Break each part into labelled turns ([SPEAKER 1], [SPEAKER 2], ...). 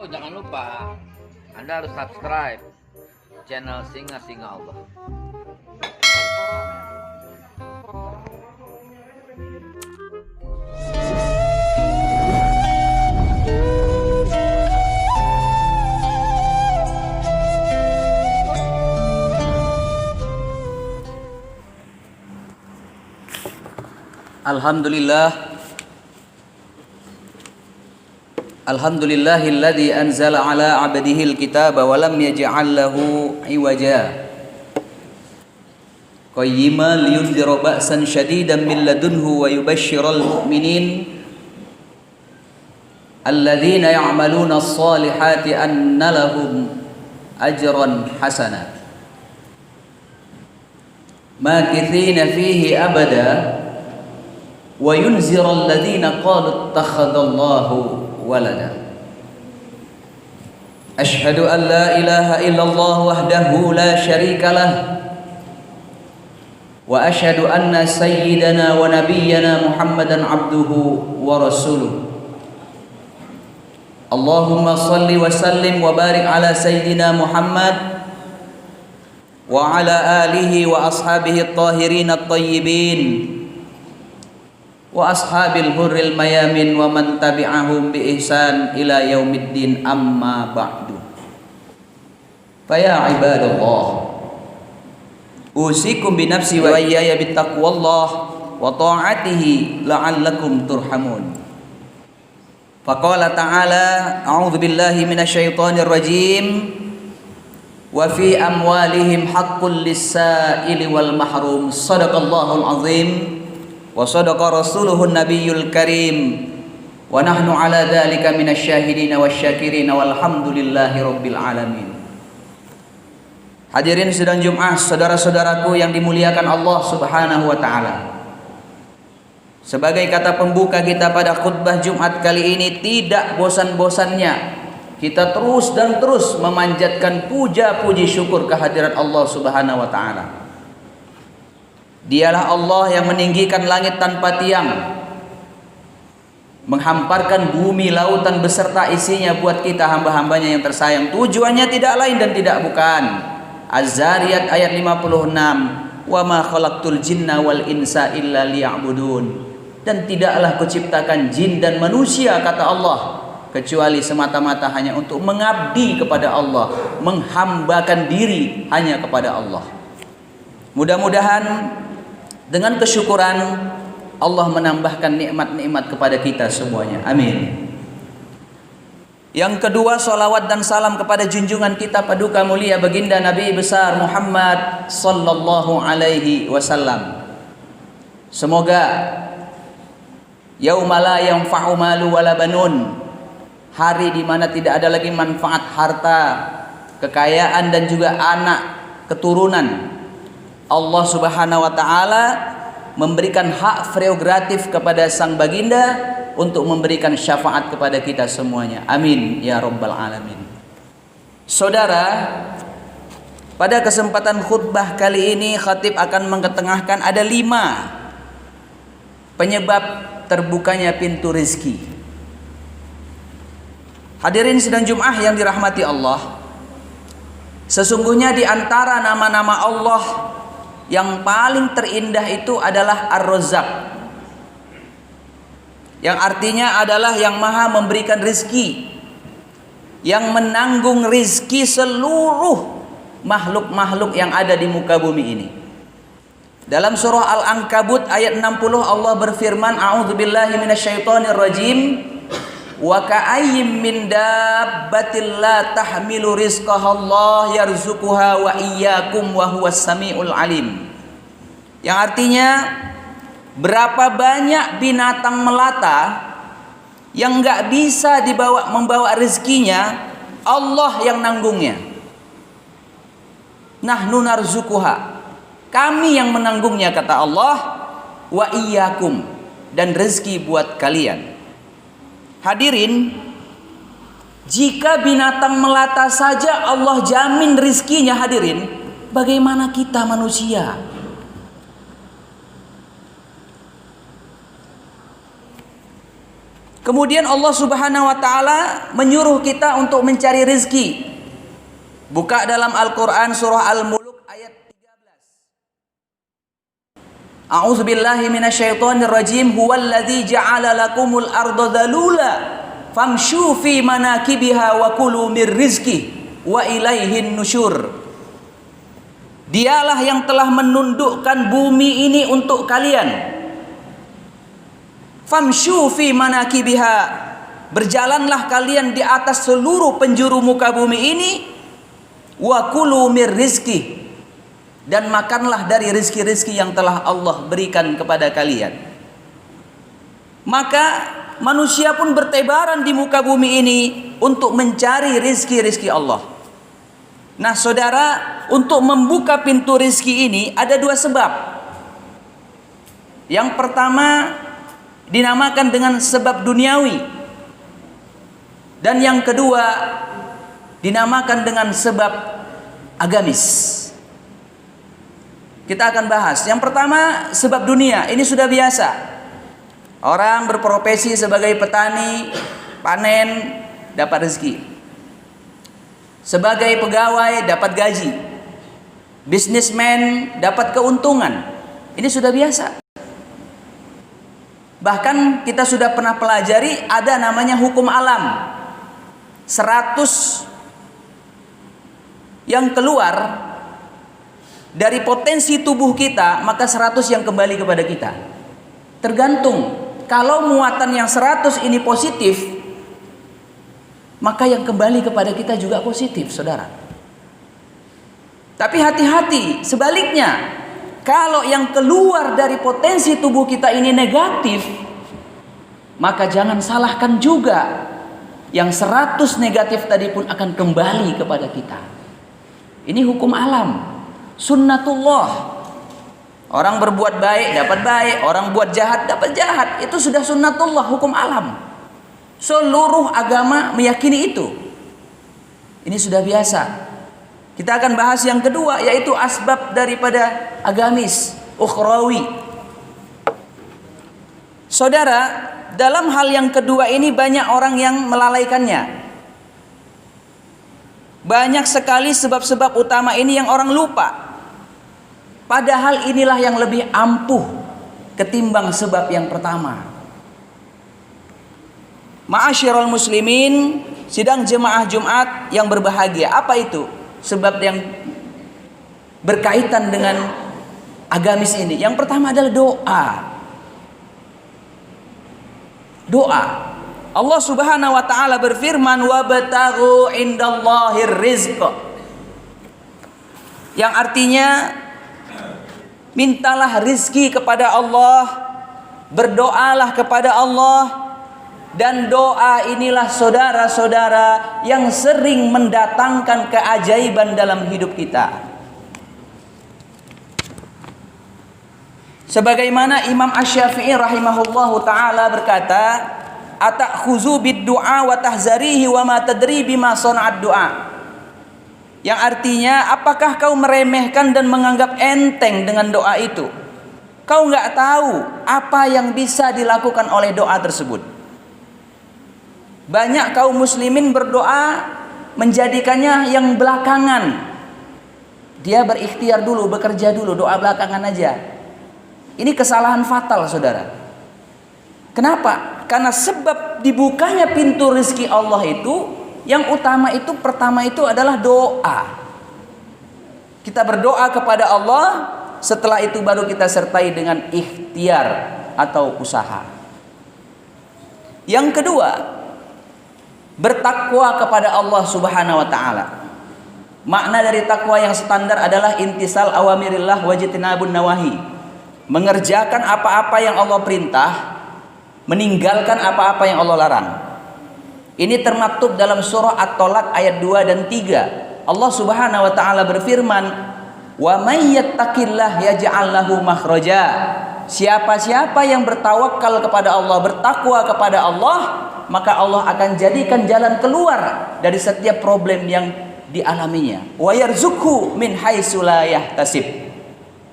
[SPEAKER 1] Oh, jangan lupa Anda harus subscribe channel Singa Allah.
[SPEAKER 2] Alhamdulillahilladzi anzala ala 'abdihil kitaba wa lam yaj'al lahu 'iwaja qayyiman liyunzira ba'san syadidan min ladunhu wa yubashshiral mu'minin alladzina ya'maluna as-salihati anna lahum ajran hasana makithina fihi abada wa yunzira alladzina qalu ittakhadallahu walada. Asyhadu an la ilaha illallah wahdahu la syarika lah wa asyhadu anna sayyidana wa nabiyyana Muhammadan abduhu wa rasuluh. Allahumma salli wa sallim wa barik ala sayyidina Muhammad wa ala alihi wa ashabihi at-tahirin at-tayyibin wa ashabil hurril mayamin wa man tabi'ahum bi ihsan ila yaumiddin, amma ba'du. Fa ya ibadallah, usikum bi nafsi wa iyaya bit taqwallah wa ta'atihi la'allakum turhamun. Faqala ta'ala a'udzu billahi minasy syaithanir rajim wa fi amwalihim haqqul lis-sa'ili wal mahrum. Shadaqallahul azim wa sadaqa rasuluhun nabiyyul karim wa nahnu ala dzalika minasyahidin wasyakirin walhamdulillahi rabbil alamin. Hadirin sidang Jumat, saudara-saudaraku yang dimuliakan Allah Subhanahu wa taala. Sebagai kata pembuka kita pada khutbah Jumat kali ini, tidak bosan-bosannya kita terus dan terus memanjatkan puja-puji syukur kehadirat Allah Subhanahu wa taala. Dialah Allah yang meninggikan langit tanpa tiang, menghamparkan bumi lautan beserta isinya buat kita hamba-hambanya yang tersayang. Tujuannya tidak lain dan tidak bukan. Az-Zariyat ayat 56, wa ma khalaqtul jinna wal insa illa liya'budun. Dan tidaklah kuciptakan jin dan manusia, kata Allah, kecuali semata-mata hanya untuk mengabdi kepada Allah, menghambakan diri hanya kepada Allah. Mudah-mudahan dengan kesyukuran Allah menambahkan nikmat-nikmat kepada kita semuanya. Amin. Yang kedua, salawat dan salam kepada junjungan kita paduka mulia baginda Nabi besar Muhammad sallallahu alaihi wasallam. Semoga yauma la yanfa'u malu wala banun, hari di mana tidak ada lagi manfaat harta, kekayaan dan juga anak keturunan. Allah Subhanahu wa taala memberikan hak prerogatif kepada sang baginda untuk memberikan syafaat kepada kita semuanya. Amin ya rabbal alamin. Saudara, pada kesempatan khutbah kali ini khatib akan mengetengahkan ada 5 penyebab terbukanya pintu rezeki. Hadirin sidang Jumat yang dirahmati Allah, sesungguhnya di antara nama-nama Allah yang paling terindah itu adalah Ar-Razzaq, yang artinya adalah yang maha memberikan rizki, yang menanggung rizki seluruh makhluk-makhluk yang ada di muka bumi ini. Dalam surah Al-Ankabut ayat 60 Allah berfirman, a'udzubillahi minasyaitonir rajim, wa ka'ayyim min dabbatin la tahmilu rizqaha Allah yarzuquha wa iyyakum wa huwas samiul alim. Yang artinya, berapa banyak binatang melata yang enggak bisa membawa rezekinya, Allah yang nanggungnya. Nahnu narzuquha, kami yang menanggungnya, kata Allah, wa iyyakum, dan rezeki buat kalian. Hadirin, jika binatang melata saja Allah jamin rizkinya, hadirin, bagaimana kita manusia? Kemudian Allah Subhanahu wa taala menyuruh kita untuk mencari rezeki. Buka dalam Al-Qur'an surah Al-Mulk ayat 13. A'udzubillahi minasyaitonirrajim. Huwallazi ja'ala lakumul arda dzalula famshu fi manakibiha wa kulu mir rizqihi wa ilaihin nusyur. Dialah yang telah menundukkan bumi ini untuk kalian. Famshu fi manakibiha, berjalanlah kalian di atas seluruh penjuru muka bumi ini. Wa kulu mir rizqi, dan makanlah dari rizki-rizki yang telah Allah berikan kepada kalian. Maka manusia pun bertebaran di muka bumi ini untuk mencari rizki-rizki Allah. Nah saudara, untuk membuka pintu rizki ini ada dua sebab. Yang pertama dinamakan dengan sebab duniawi, dan yang kedua dinamakan dengan sebab agamis. Kita akan bahas yang pertama, sebab dunia. Ini sudah biasa, orang berprofesi sebagai petani, panen, dapat rezeki. Sebagai pegawai dapat gaji, bisnismen dapat keuntungan. Ini sudah biasa. Bahkan kita sudah pernah pelajari ada namanya hukum alam. 100 yang keluar dari potensi tubuh kita, maka 100 yang kembali kepada kita. Tergantung. Kalau muatan yang 100 ini positif, maka yang kembali kepada kita juga positif, saudara. Tapi hati-hati, sebaliknya. Kalau yang keluar dari potensi tubuh kita ini negatif, maka jangan salahkan juga yang 100 negatif tadi pun akan kembali kepada kita. Ini hukum alam, sunnatullah. Orang berbuat baik dapat baik, orang buat jahat dapat jahat. Itu sudah sunnatullah, hukum alam. Seluruh agama meyakini itu. Ini sudah biasa. Kita akan bahas yang kedua, yaitu asbab daripada agamis, ukhrawi. Saudara, dalam hal yang kedua ini banyak orang yang melalaikannya. Banyak sekali sebab-sebab utama ini yang orang lupa. Padahal inilah yang lebih ampuh ketimbang sebab yang pertama. Ma'asyiral muslimin, sidang jemaah Jumat yang berbahagia. Apa itu? Sebab yang berkaitan dengan agamis ini. Yang pertama adalah doa. Doa. Allah Subhanahu wa taala berfirman, "Wabtaghu indallahir rizq." Yang artinya mintalah rizki kepada Allah, berdoalah kepada Allah. Dan doa inilah saudara-saudara yang sering mendatangkan keajaiban dalam hidup kita. Sebagaimana Imam Asy-Syafi'i rahimahullahu taala berkata, "Atakhuzu bid-du'a wa tahzarihi wa ma tadri bima sana'ad du'a." Yang artinya, apakah kau meremehkan dan menganggap enteng dengan doa itu? Kau enggak tahu apa yang bisa dilakukan oleh doa tersebut. Banyak kaum muslimin berdoa menjadikannya yang belakangan. Dia berikhtiar dulu, bekerja dulu, doa belakangan aja. Ini kesalahan fatal, saudara. Kenapa? Karena sebab dibukanya pintu rezeki Allah itu, yang utama itu, pertama itu adalah doa. Kita berdoa kepada Allah, setelah itu baru kita sertai dengan ikhtiar atau usaha. Yang kedua, bertakwa kepada Allah Subhanahu wa taala. Makna dari takwa yang standar adalah intisal awamirillah wajtinabun nawahi. Mengerjakan apa-apa yang Allah perintah, meninggalkan apa-apa yang Allah larang. Ini termaktub dalam surah At-Tolak ayat 2 dan 3. Allah Subhanahu wa taala berfirman, "Wa may yattaqillah yaj'al lahu makhraja." Siapa-siapa yang bertawakal kepada Allah, bertakwa kepada Allah, maka Allah akan jadikan jalan keluar dari setiap problem yang dialaminya. Wa yarzuqhu min haitsu la yahtasib.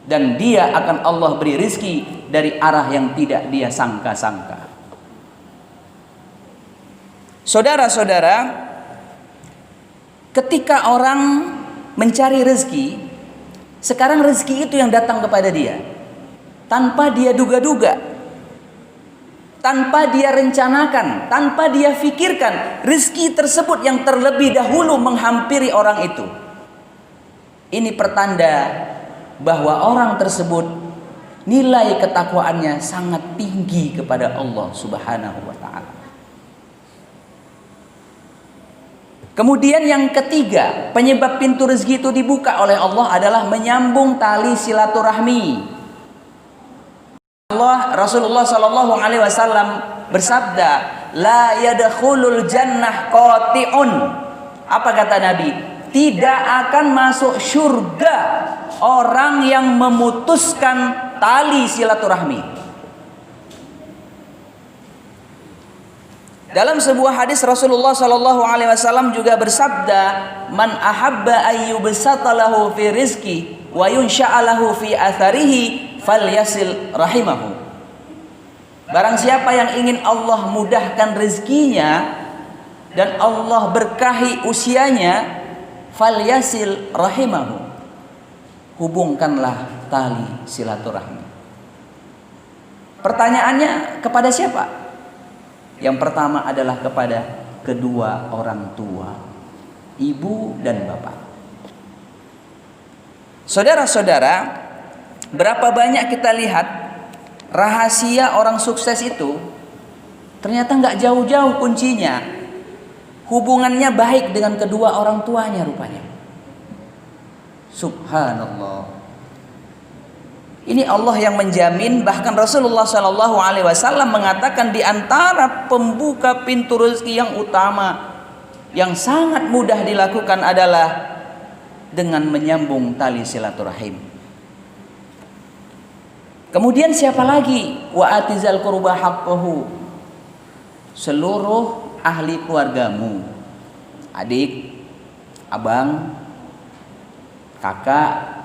[SPEAKER 2] Dan dia akan Allah beri rizki dari arah yang tidak dia sangka-sangka. Saudara-saudara, ketika orang mencari rezeki, sekarang rezeki itu yang datang kepada dia tanpa dia duga-duga, tanpa dia rencanakan, tanpa dia fikirkan. Rezeki tersebut yang terlebih dahulu menghampiri orang itu. Ini pertanda bahwa orang tersebut nilai ketakwaannya sangat tinggi kepada Allah Subhanahu wa taala. Kemudian yang ketiga, penyebab pintu rezeki itu dibuka oleh Allah adalah menyambung tali silaturahmi. Rasulullah Shallallahu Alaihi Wasallam bersabda, la yadkhulul jannah qati'un. Apa kata Nabi? Tidak akan masuk surga orang yang memutuskan tali silaturahmi. Dalam sebuah hadis Rasulullah Shallallahu Alaihi Wasallam juga bersabda, man ahabba ayyubsata lahu fi rizki wa yunsha'alahu fi atharihi falyasil rahimahu. Barang siapa yang ingin Allah mudahkan rezekinya dan Allah berkahi usianya, falyasil rahimahu, hubungkanlah tali silaturahmi. Pertanyaannya kepada siapa? Yang pertama adalah kepada kedua orang tua, ibu dan bapak. Saudara-saudara, berapa banyak kita lihat rahasia orang sukses itu ternyata nggak jauh-jauh kuncinya. Hubungannya baik dengan kedua orang tuanya rupanya. Subhanallah. Ini Allah yang menjamin. Bahkan Rasulullah Shallallahu Alaihi Wasallam mengatakan di antara pembuka pintu rezeki yang utama, yang sangat mudah dilakukan adalah dengan menyambung tali silaturahim. Kemudian siapa lagi? Wa atizal qurba haqqahu. Seluruh ahli keluargamu, adik, abang, kakak,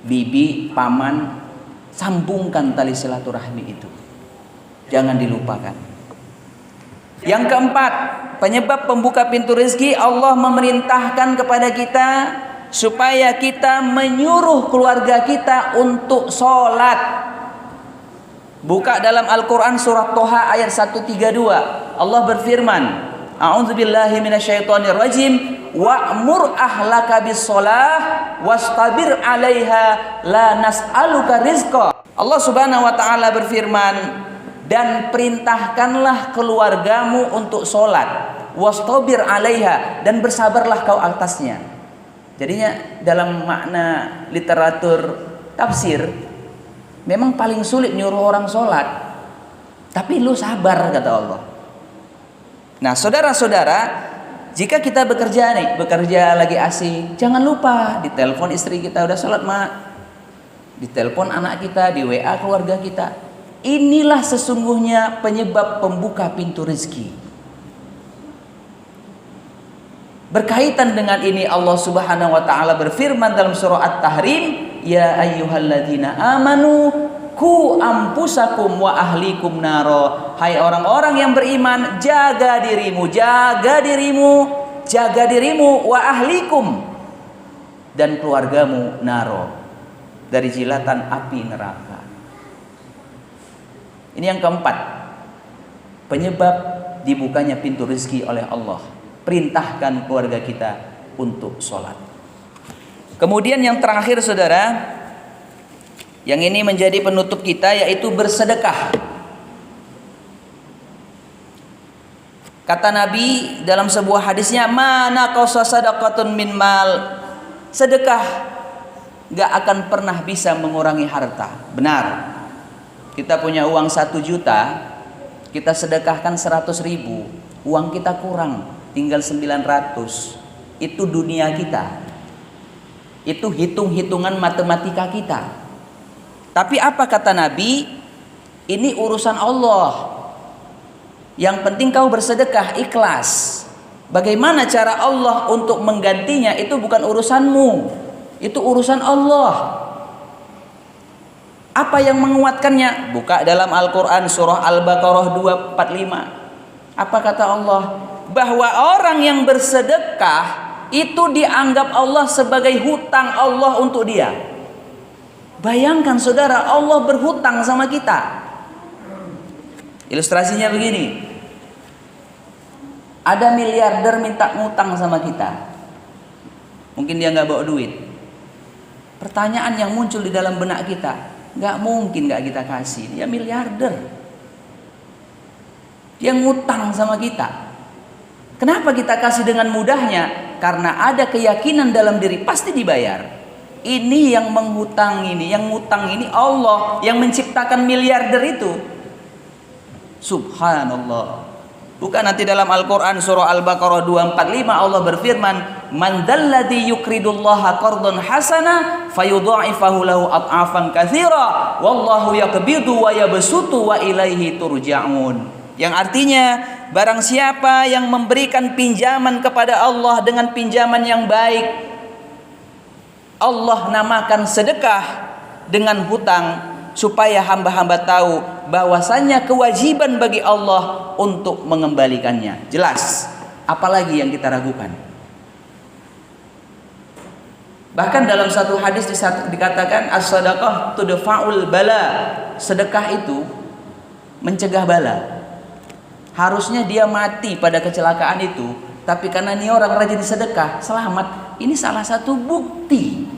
[SPEAKER 2] bibi, paman, sambungkan tali silaturahmi itu. Jangan dilupakan. Yang keempat, penyebab pembuka pintu rezeki, Allah memerintahkan kepada kita supaya kita menyuruh keluarga kita untuk sholat. Buka dalam Al-Quran surat Toha ayat 132. Allah berfirman, a'udzubillahi minasyaitonirrajim, wa'mur ahlaka bis-shalah wastabir 'alaiha la nas'aluka rizqa. Allah Subhanahu wa taala berfirman, dan perintahkanlah keluargamu untuk sholat, wastabir 'alaiha, dan bersabarlah kau atasnya. Jadinya dalam makna literatur tafsir, memang paling sulit nyuruh orang sholat, tapi lu sabar kata Allah. Nah saudara-saudara, jika kita bekerja lagi asing, jangan lupa ditelepon istri kita, udah sholat mak, ditelepon anak kita, di WA keluarga kita. Inilah sesungguhnya penyebab pembuka pintu rezeki. Berkaitan dengan ini Allah Subhanahu wa taala berfirman dalam surah At-Tahrim, ya ayyuhalladzina amanu ku ampusakum wa ahlikum naro. Hai orang-orang yang beriman, jaga dirimu wa ahlikum, dan keluargamu naro, dari jilatan api neraka. Ini yang keempat, penyebab dibukanya pintu rezeki oleh Allah. Perintahkan keluarga kita untuk sholat. Kemudian yang terakhir saudara, yang ini menjadi penutup kita, yaitu bersedekah. Kata Nabi dalam sebuah hadisnya, mana qasa sadaqatun min mal. Sedekah gak akan pernah bisa mengurangi harta. Benar, kita punya uang 1 juta, kita sedekahkan 100.000, uang kita kurang, tinggal 900. Itu dunia kita, itu hitung-hitungan matematika kita. Tapi apa kata Nabi? Ini urusan Allah. Yang penting kau bersedekah ikhlas. Bagaimana cara Allah untuk menggantinya itu bukan urusanmu, itu urusan Allah. Apa yang menguatkannya? Buka dalam Al-Quran surah Al-Baqarah 245. Apa kata Allah? Bahwa orang yang bersedekah itu dianggap Allah sebagai hutang Allah untuk dia. Bayangkan saudara, Allah berhutang sama kita. Ilustrasinya begini. Ada miliarder minta ngutang sama kita. Mungkin dia nggak bawa duit. Pertanyaan yang muncul di dalam benak kita, nggak mungkin nggak kita kasih. Dia miliarder. Dia ngutang sama kita. Kenapa kita kasih dengan mudahnya? Karena ada keyakinan dalam diri pasti dibayar. Ini yang menghutang ini, yang ngutang ini Allah yang menciptakan miliarder itu. Subhanallah. Bukan nanti dalam Al-Quran surah Al-Baqarah 245 Allah berfirman, "Man dzalladzi yuqridullaha qardan hasana fayudha'ifahu lahu ad'afan katsira wallahu yaqbidu wa yabsutu wa ilaihi turja'un." Yang artinya, barang siapa yang memberikan pinjaman kepada Allah dengan pinjaman yang baik, Allah namakan sedekah dengan hutang supaya hamba-hamba tahu bahwasannya kewajiban bagi Allah untuk mengembalikannya. Jelas, apalagi yang kita ragukan. Bahkan dalam satu hadis dikatakan as-sadaqah tudfa'ul bala. Sedekah itu mencegah bala. Harusnya dia mati pada kecelakaan itu, tapi karena ini orang rajin sedekah, selamat. Ini salah satu bukti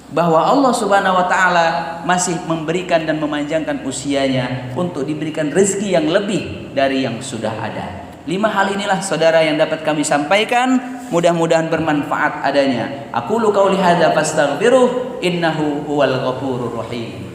[SPEAKER 2] bahwa Allah Subhanahu wa taala masih memberikan dan memanjangkan usianya untuk diberikan rezeki yang lebih dari yang sudah ada. 5 hal inilah saudara yang dapat kami sampaikan, mudah-mudahan bermanfaat adanya. Aqulu qauli hadza fastaghfiruh innahu huwal ghafurur rahim.